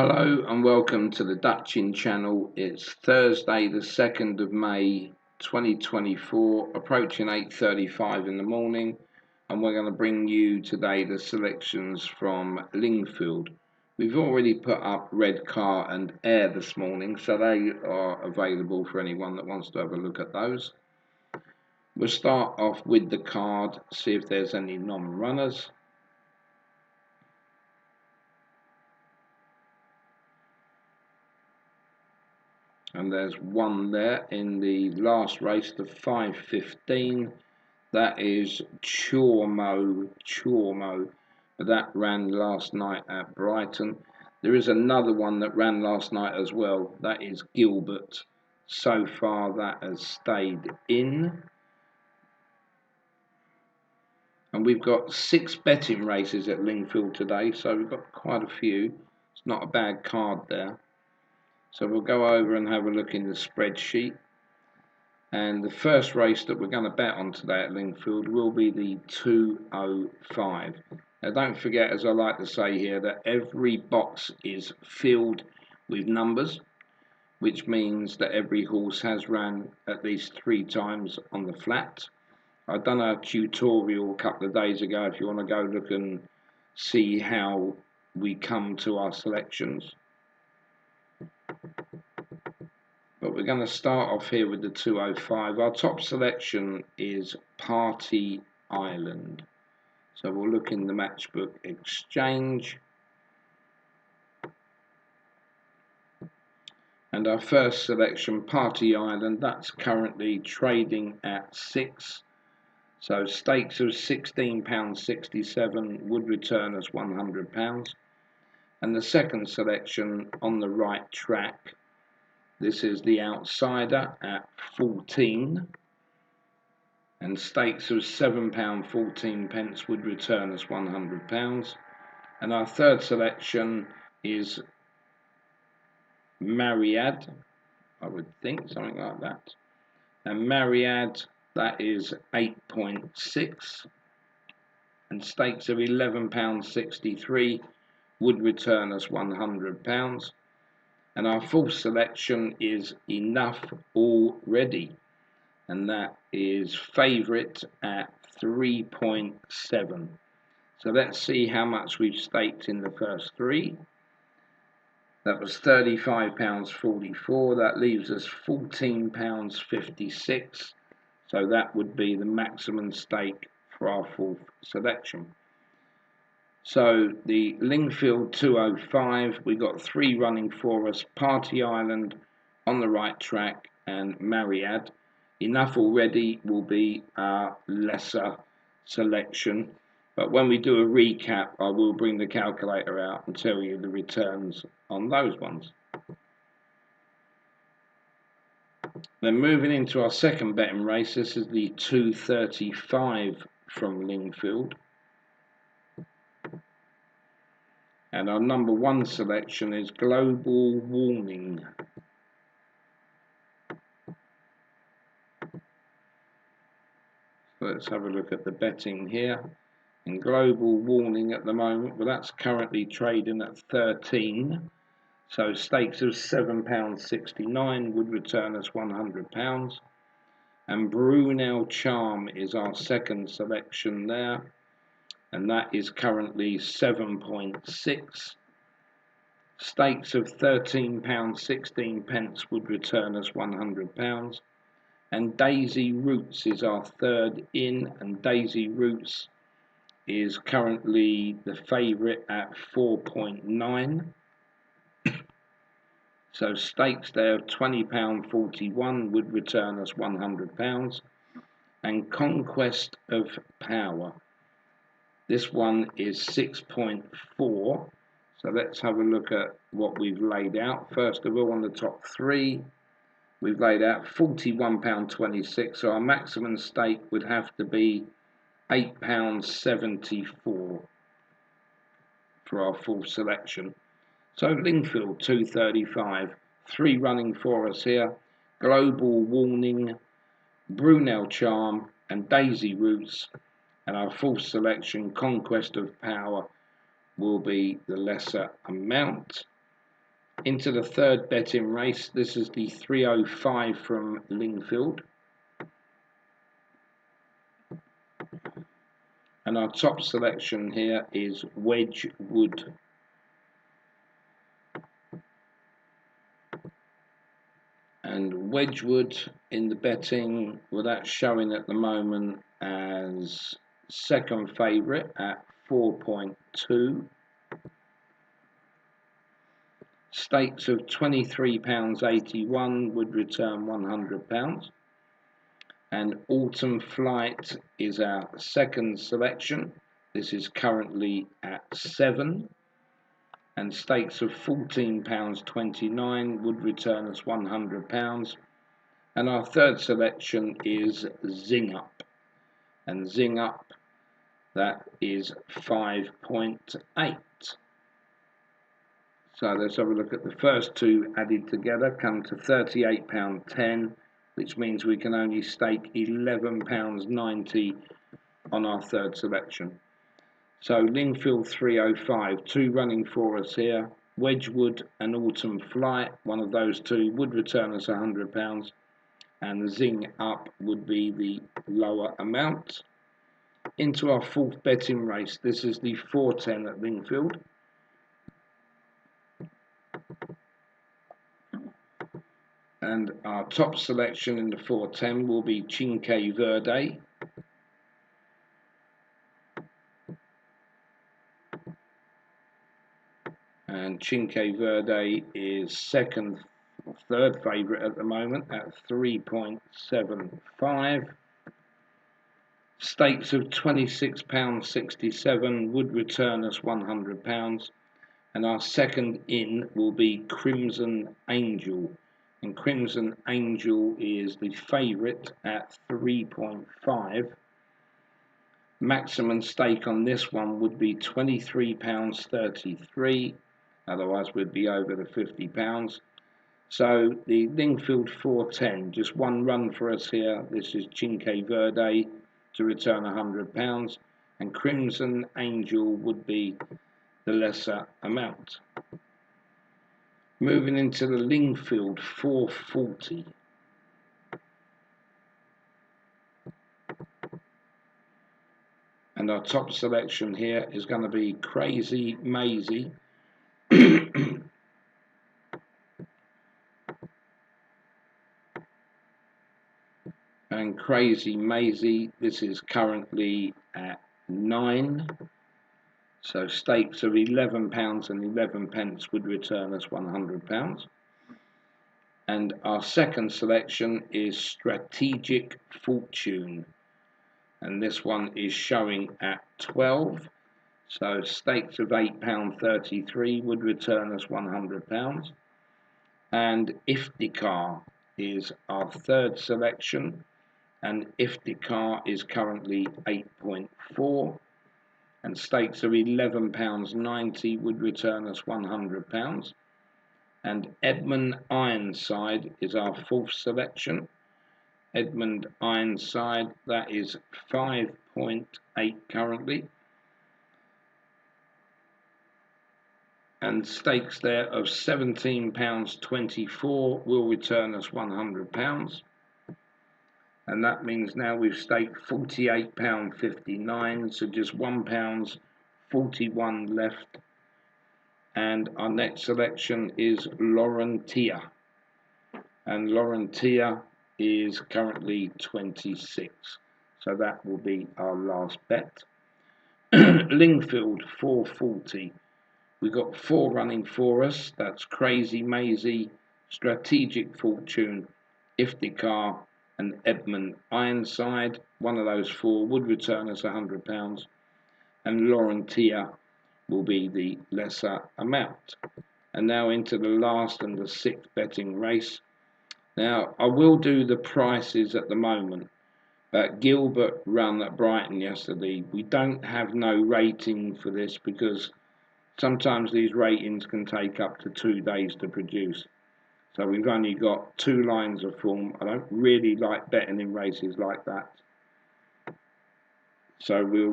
Hello and welcome to the Dutchin channel. It's Thursday the 2nd of May 2024, approaching 8:35 in the morning, and we're going to bring you today the selections from Lingfield. We've already put up Red Car and Air this morning, so they are available for anyone that wants to have a look at those. We'll start off with the card, see if there's any non-runners. And there's one there in the last race, the 5:15. That is Chormo. But that ran last night at Brighton. There is another one that ran last night as well. That is Gilbert. So far that has stayed in. And we've got 6 betting races at Lingfield today, so we've got quite a few. It's not a bad card there. So we'll go over and have a look in the spreadsheet. And the first race that we're going to bet on today at Lingfield will be the 205. Now don't forget, as I like to say here, that every box is filled with numbers, which means that every horse has ran at least 3 times on the flat. I've done a tutorial a couple of days ago if you want to go look and see how we come to our selections. But we're going to start off here with the 205. Our top selection is Party Island. So we'll look in the Matchbook Exchange. And our first selection, Party Island, that's currently trading at 6. So stakes of £16.67 would return us £100. And the second selection, On the Right Track, this is the outsider at 14, and stakes of £7.14 would return us £100. And our third selection is Mariad, I would think, something like that. And Mariad, that is 8.6, and stakes of £11.63 would return us £100. And our fourth selection is Enough Already, and that is favourite at 3.7. So let's see how much we've staked in the first 3. That was £35.44. That leaves us £14.56. So that would be the maximum stake for our fourth selection. So the Lingfield 205, we got 3 running for us: Party Island, On the Right Track, and Mariad. Enough Already will be our lesser selection, but when we do a recap, I will bring the calculator out and tell you the returns on those ones. Then moving into our second betting race, this is the 235 from Lingfield. And our number 1 selection is Global Warning. So let's have a look at the betting here. And Global Warning at the moment, well, that's currently trading at 13. So stakes of £7.69 would return us £100. And Brunel Charm is our second selection there, and that is currently 7.6. Stakes of £13.16 would return us £100. And Daisy Roots is our third in, and Daisy Roots is currently the favourite at 4.9. So stakes there of £20.41 would return us £100. And Conquest of Power, this one is 6.4. So let's have a look at what we've laid out. First of all, on the top 3, we've laid out £41.26. So our maximum stake would have to be £8.74 for our full selection. So Lingfield 235, 3 running for us here: Global Warning, Brunel Charm, and Daisy Roots. And our fourth selection, Conquest of Power, will be the lesser amount. Into the third betting race. This is the 305 from Lingfield. And our top selection here is Wedgwood. And Wedgwood in the betting, well, that's showing at the moment as second favourite at 4.2. Stakes of £23.81 would return £100. And Autumn Flight is our second selection. This is currently at 7. And stakes of £14.29 would return us £100. And our third selection is Zing Up. And Zing Up, that is 5.8. So let's have a look at the first two added together, come to £38.10, which means we can only stake £11.90 on our third selection. So Lingfield 305, two running for us here. Wedgwood and Autumn Flight, one of those two would return us £100, and Zing Up would be the lower amount. Into our fourth betting race, this is the 410 at Lingfield. And our top selection in the 410 will be Cinque Verde. And Cinque Verde is third favourite at the moment at 3.75. Stakes of £26.67 would return us £100. And our second in will be Crimson Angel. And Crimson Angel is the favourite at 3.5. Maximum stake on this one would be £23.33. Otherwise we'd be over the £50. So the Lingfield 410, just one run for us here. This is Cinque Verde to return £100, and Crimson Angel would be the lesser amount. Moving into the Lingfield 440. And our top selection here is going to be Crazy Maisie. And Crazy Maisie, this is currently at 9. So stakes of £11.11 would return us £100. And our second selection is Strategic Fortune. And this one is showing at 12. So stakes of £8.33 would return us £100. And Iftikhar is our third selection. And Iftikhar is currently 8.4. And stakes of £11.90 would return us £100. And Edmund Ironside is our fourth selection. Edmund Ironside, that is 5.8 currently. And stakes there of £17.24 will return us £100. And that means now we've staked £48.59, so just £1.41 left. And our next selection is Laurentia. And Laurentia is currently 26. So that will be our last bet. Lingfield 440. We've got 4 running for us. That's Crazy Maisie, Strategic Fortune, Iftikhar, and Edmund Ironside. One of those 4 would return us £100, and Laurentia will be the lesser amount. And now into the last and the 6th betting race. Now I will do the prices at the moment. Gilbert ran at Brighton yesterday. We don't have no rating for this because sometimes these ratings can take up to 2 days to produce. So we've only got 2 lines of form. I don't really like betting in races like that. So we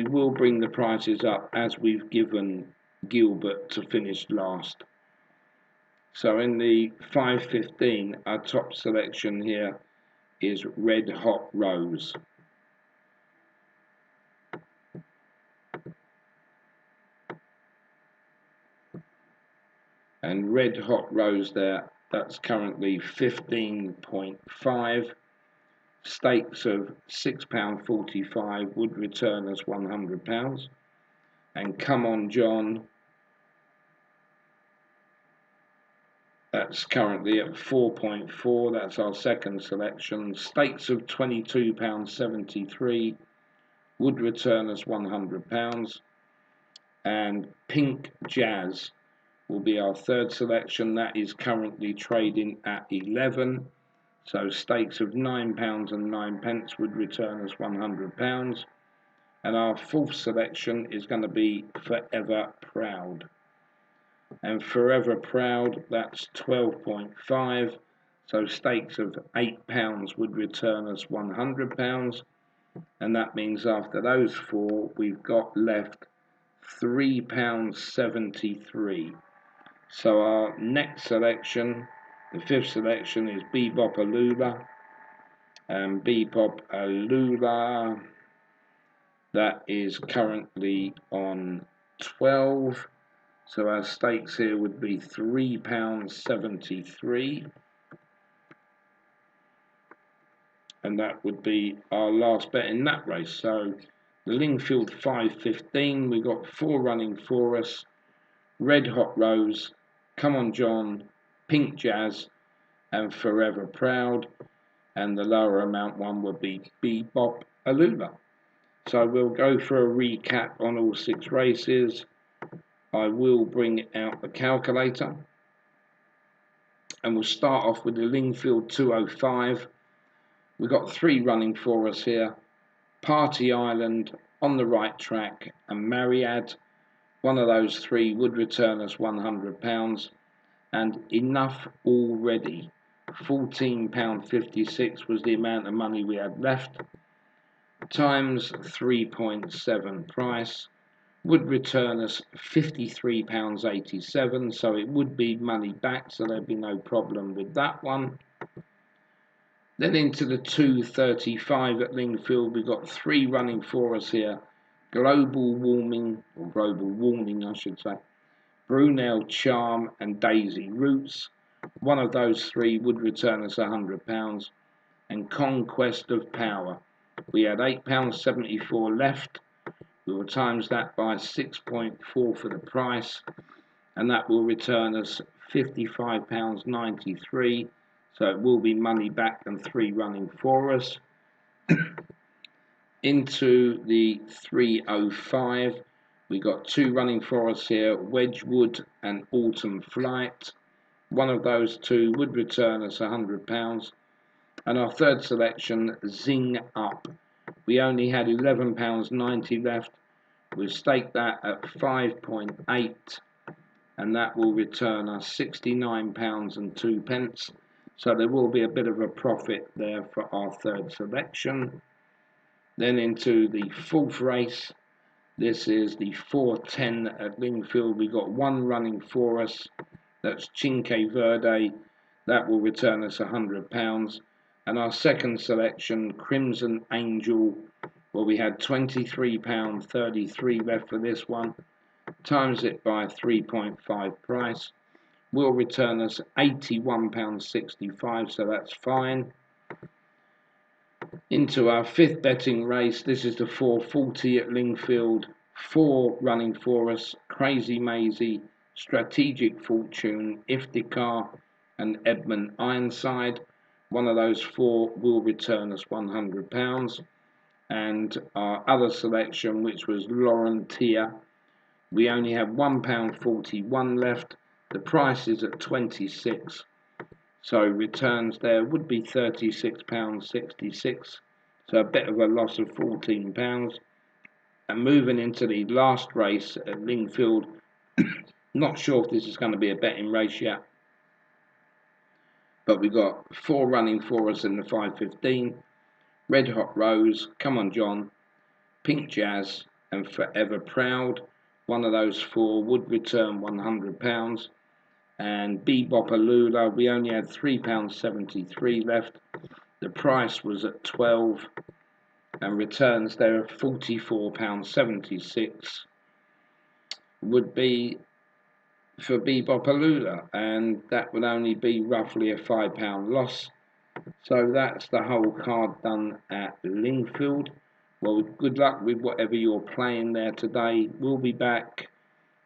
will bring the prices up as we've given Gilbert to finish last. So in the 5.15, our top selection here is Red Hot Rose. And Red Hot Rose there, that's currently 15.5. Stakes of £6.45 would return us £100. And Come On John, that's currently at 4.4. That's our second selection. Stakes of £22.73 would return us £100. And Pink Jazz will be our third selection. That is currently trading at 11. So stakes of £9.09 would return us £100. And our fourth selection is going to be Forever Proud. And Forever Proud, that's 12.5. So stakes of £8 would return us £100. And that means after those four, we've got left £3.73. So our next selection, the fifth selection, is Bebop Alula. And Bebop Alula, that is currently on 12. So our stakes here would be £3.73. And that would be our last bet in that race. So the Lingfield 5.15, we got four running for us: Red Hot Rose, Come On John, Pink Jazz, and Forever Proud. And the lower amount one would be Bebop Alula. So we'll go for a recap on all six races. I will bring out the calculator. And we'll start off with the Lingfield 205. We've got three running for us here: Party Island, On the Right Track, and Mariad. One of those three would return us £100. And Enough Already, £14.56 was the amount of money we had left, times 3.7 price, would return us £53.87. So it would be money back, so there'd be no problem with that one. Then into the 235 at Lingfield, we've got three running for us here: Global Warming, or Global Warning I should say, Brunel Charm, and Daisy Roots. One of those three would return us £100. And Conquest of Power, we had £8.74 left. We will times that by 6.4 for the price, and that will return us £55.93. So it will be money back and three running for us. Into the 305, we got two running for us here: Wedgwood and Autumn Flight. One of those two would return us £100. And our third selection, Zing Up, we only had £11.90 left. We've staked that at 5.8, and that will return us £69.02. So there will be a bit of a profit there for our third selection. Then into the fourth race, this is the 410 at Lingfield. We got one running for us, that's Cinque Verde. That will return us £100. And our second selection, Crimson Angel, well, we had £23.33 left for this one, times it by 3.5 price, will return us £81.65, so that's fine. Into our fifth betting race, this is the 440 at Lingfield. Four running for us: Crazy Maisie, Strategic Fortune, Iftikhar, and Edmund Ironside. One of those four will return us £100. And our other selection, which was Laurentia, we only have £1.41 left. The price is at 26, so returns there would be £36.66. So a bit of a loss of £14. And moving into the last race at Lingfield, not sure if this is going to be a betting race yet, but we've got four running for us in the 5.15: Red Hot Rose, Come On John, Pink Jazz, and Forever Proud. One of those four would return £100. And Bebopalula, we only had £3.73 left. The price was at 12, and returns there at £44.76 would be for Bebopalula, and that would only be roughly a £5 loss. So that's the whole card done at Lingfield. Well, good luck with whatever you're playing there today. We'll be back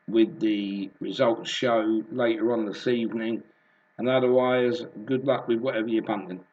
with the results show later on this evening, and otherwise, good luck with whatever you're punting.